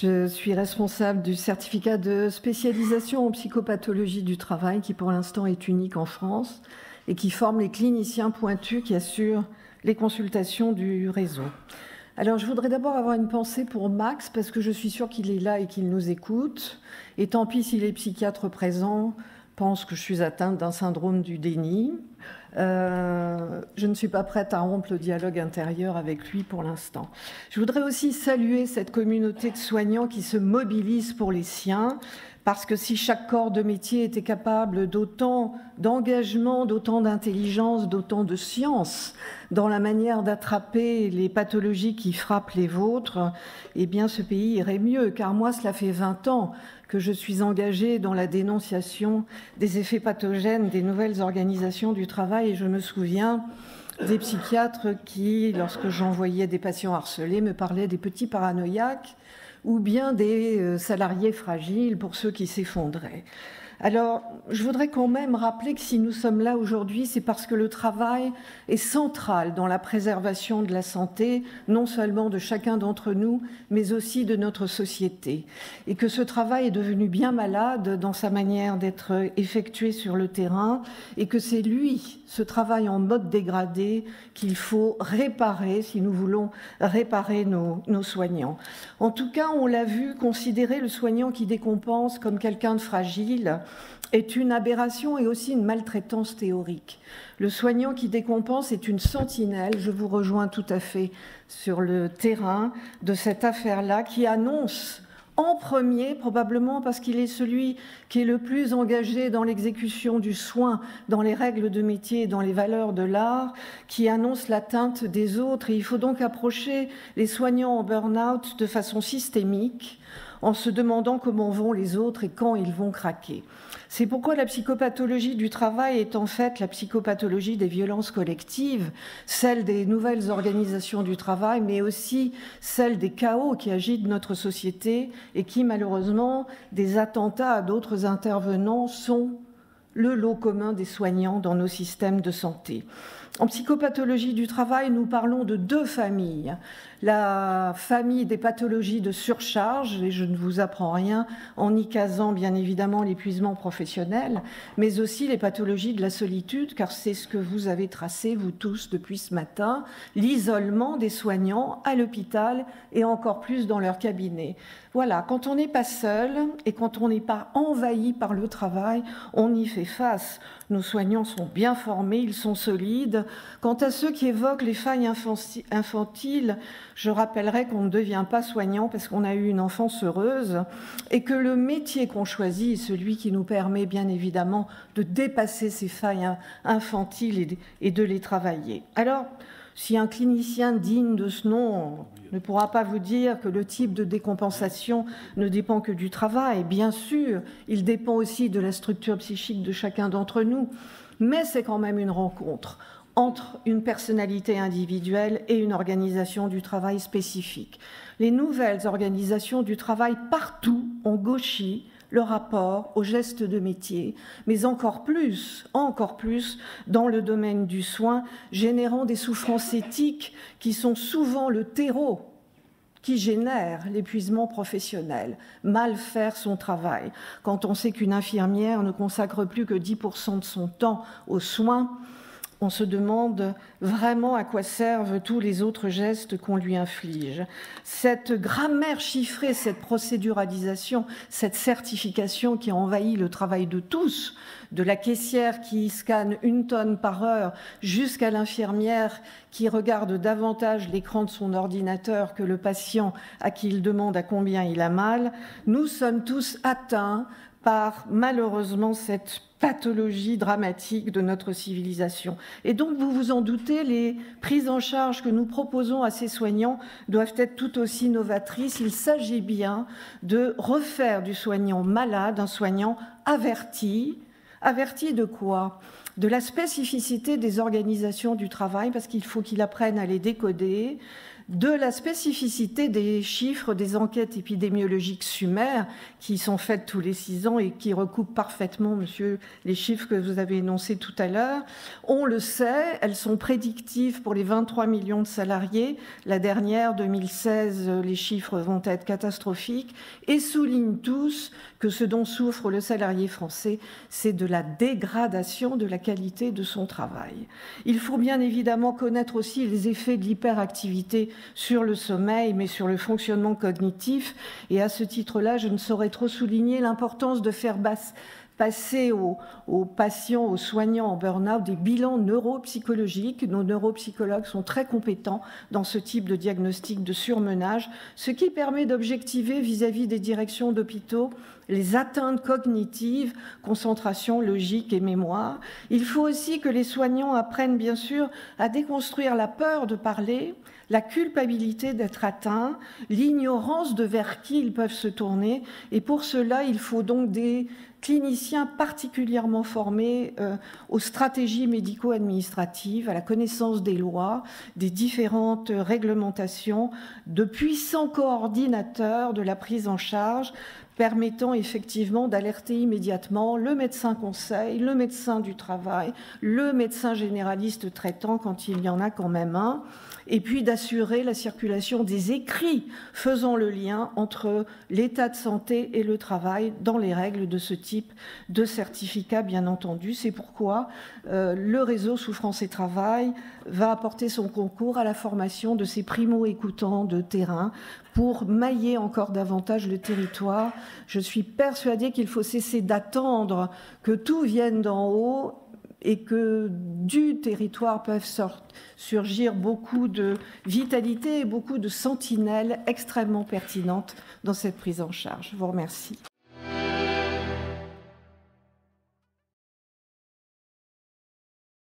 Je suis responsable du certificat de spécialisation en psychopathologie du travail qui pour l'instant est unique en France et qui forme les cliniciens pointus qui assurent les consultations du réseau. Alors je voudrais d'abord avoir une pensée pour Max parce que je suis sûre qu'il est là et qu'il nous écoute. Et tant pis si les psychiatres présents pensent que je suis atteinte d'un syndrome du déni. Je ne suis pas prête à rompre le dialogue intérieur avec lui pour l'instant. Je voudrais aussi saluer cette communauté de soignants qui se mobilise pour les siens, parce que si chaque corps de métier était capable d'autant d'engagement, d'autant d'intelligence, d'autant de science dans la manière d'attraper les pathologies qui frappent les vôtres, eh bien ce pays irait mieux, car moi cela fait 20 ans que je suis engagée dans la dénonciation des effets pathogènes des nouvelles organisations du travail et je me souviens des psychiatres qui, lorsque j'envoyais des patients harcelés, me parlaient des petits paranoïaques ou bien des salariés fragiles pour ceux qui s'effondraient. Alors, je voudrais quand même rappeler que si nous sommes là aujourd'hui, c'est parce que le travail est central dans la préservation de la santé, non seulement de chacun d'entre nous, mais aussi de notre société. Et que ce travail est devenu bien malade dans sa manière d'être effectué sur le terrain, et que c'est lui, ce travail en mode dégradé, qu'il faut réparer si nous voulons réparer nos soignants. En tout cas, on l'a vu, considérer le soignant qui décompense comme quelqu'un de fragile est une aberration et aussi une maltraitance théorique. Le soignant qui décompense est une sentinelle, je vous rejoins tout à fait sur le terrain de cette affaire-là, qui annonce en premier, probablement parce qu'il est celui qui est le plus engagé dans l'exécution du soin, dans les règles de métier et dans les valeurs de l'art, qui annonce l'atteinte des autres. Et il faut donc approcher les soignants en burn-out de façon systémique, en se demandant comment vont les autres et quand ils vont craquer. C'est pourquoi la psychopathologie du travail est en fait la psychopathologie des violences collectives, celle des nouvelles organisations du travail, mais aussi celle des chaos qui agitent notre société et qui, malheureusement, des attentats à d'autres intervenants sont le lot commun des soignants dans nos systèmes de santé. En psychopathologie du travail, nous parlons de deux familles. La famille des pathologies de surcharge, et je ne vous apprends rien en y casant bien évidemment l'épuisement professionnel, mais aussi les pathologies de la solitude, car c'est ce que vous avez tracé, vous tous, depuis ce matin, l'isolement des soignants à l'hôpital et encore plus dans leur cabinet. Voilà, quand on n'est pas seul et quand on n'est pas envahi par le travail, on y fait face. Nos soignants sont bien formés, ils sont solides. Quant à ceux qui évoquent les failles infantiles, je rappellerai qu'on ne devient pas soignant parce qu'on a eu une enfance heureuse et que le métier qu'on choisit est celui qui nous permet bien évidemment de dépasser ces failles infantiles et de les travailler. Alors, si un clinicien digne de ce nom ne pourra pas vous dire que le type de décompensation ne dépend que du travail, bien sûr, il dépend aussi de la structure psychique de chacun d'entre nous, mais c'est quand même une rencontre entre une personnalité individuelle et une organisation du travail spécifique. Les nouvelles organisations du travail partout ont gauchi le rapport aux gestes de métier, mais encore plus dans le domaine du soin, générant des souffrances éthiques qui sont souvent le terreau qui génère l'épuisement professionnel, mal faire son travail. Quand on sait qu'une infirmière ne consacre plus que 10% de son temps aux soins, on se demande vraiment à quoi servent tous les autres gestes qu'on lui inflige. Cette grammaire chiffrée, cette procéduralisation, cette certification qui a envahi le travail de tous, de la caissière qui scanne 1 tonne par heure jusqu'à l'infirmière qui regarde davantage l'écran de son ordinateur que le patient à qui il demande à combien il a mal, nous sommes tous atteints par malheureusement cette pathologie dramatique de notre civilisation. Et donc, vous vous en doutez, les prises en charge que nous proposons à ces soignants doivent être tout aussi novatrices. Il s'agit bien de refaire du soignant malade un soignant averti. Averti de quoi ? De la spécificité des organisations du travail, parce qu'il faut qu'il apprenne à les décoder, de la spécificité des chiffres des enquêtes épidémiologiques SUMER qui sont faites tous les 6 ans et qui recoupent parfaitement, monsieur, les chiffres que vous avez énoncés tout à l'heure. On le sait, elles sont prédictives pour les 23 millions de salariés. La dernière, 2016, les chiffres vont être catastrophiques et soulignent tous que ce dont souffre le salarié français, c'est de la dégradation de la qualité de son travail. Il faut bien évidemment connaître aussi les effets de l'hyperactivité sur le sommeil, mais sur le fonctionnement cognitif. Et à ce titre-là, je ne saurais trop souligner l'importance de faire passer aux patients, aux soignants en burn-out des bilans neuropsychologiques. Nos neuropsychologues sont très compétents dans ce type de diagnostic de surmenage, ce qui permet d'objectiver vis-à-vis des directions d'hôpitaux les atteintes cognitives, concentration, logique et mémoire. Il faut aussi que les soignants apprennent bien sûr à déconstruire la peur de parler, la culpabilité d'être atteint, l'ignorance de vers qui ils peuvent se tourner. Et pour cela, il faut donc des cliniciens particulièrement formés aux stratégies médico-administratives, à la connaissance des lois, des différentes réglementations, de puissants coordinateurs de la prise en charge, permettant effectivement d'alerter immédiatement le médecin conseil, le médecin du travail, le médecin généraliste traitant quand il y en a quand même un, et puis d'assurer la circulation des écrits faisant le lien entre l'état de santé et le travail dans les règles de ce type de certificat, bien entendu. C'est pourquoi le réseau Souffrance et Travail va apporter son concours à la formation de ces primo-écoutants de terrain pour mailler encore davantage le territoire. Je suis persuadée qu'il faut cesser d'attendre que tout vienne d'en haut et que du territoire peuvent surgir beaucoup de vitalité et beaucoup de sentinelles extrêmement pertinentes dans cette prise en charge. Je vous remercie.